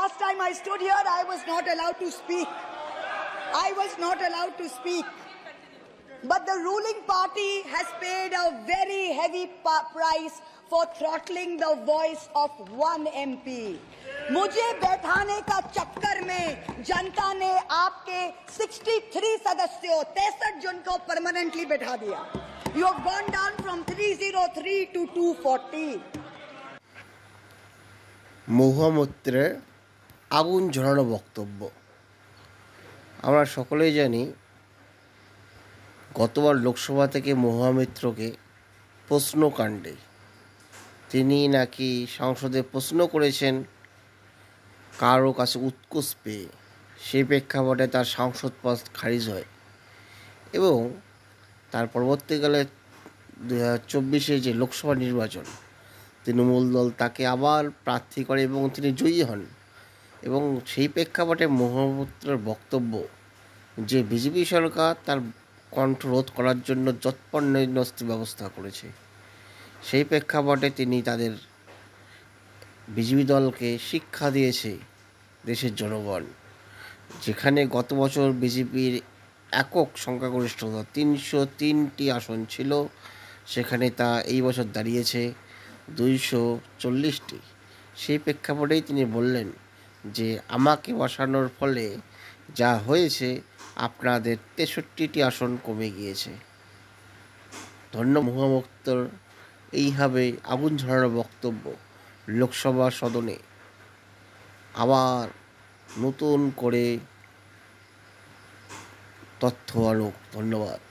Last time I stood here, I was not allowed to speak. I was not allowed to speak. But the ruling party has paid a very heavy price for throttling the voice of one MP. मुझे बैठाने का चक्कर में जनता ने आपके 63 सदस्यों 63 जन को परमानेंटली बैठा दिया. You have gone down from 303 to 240. মহুয়ামৈত্রের আগুন ঝরানো বক্তব্য। আমরা সকলেই জানি গতবার লোকসভা থেকে মহুয়ামৈত্রকে প্রশ্নকাণ্ডে তিনি নাকি সংসদে প্রশ্ন করেছেন কারো কাছে উৎকোচ পেয়ে, সেই প্রেক্ষাপটে তার সাংসদ পদ খারিজ হয় এবং তার পরবর্তীকালে 2024 যে লোকসভা নির্বাচন, তৃণমূল দল তাকে আবার প্রার্থী করে এবং তিনি জয়ী হন। এবং সেই প্রেক্ষাপটে মহুয়ামৈত্রের বক্তব্য যে বিজেপি সরকার তার কণ্ঠ রোধ করার জন্য যৎপর নির্দিষ্ট ব্যবস্থা করেছে, সেই প্রেক্ষাপটে তিনি তাদের বিজেপি দলকে শিক্ষা দিয়েছে দেশের জনগণ। যেখানে গত বছর বিজেপির একক সংখ্যাগরিষ্ঠতা 303টি আসন ছিল, সেখানে তা এই বছর দাঁড়িয়েছে 240টি। সেই প্রেক্ষাপটেই তিনি বললেন যে আমাকে বসানোর ফলে যা হয়েছে আপনাদের 63টি আসন কমে গিয়েছে। ধন্যবাদ মহুয়ামৈত্রর এইভাবে আগুন ঝরানো বক্তব্য লোকসভা সদনে আবার নতুন করে তথ্য আনুক। ধন্যবাদ।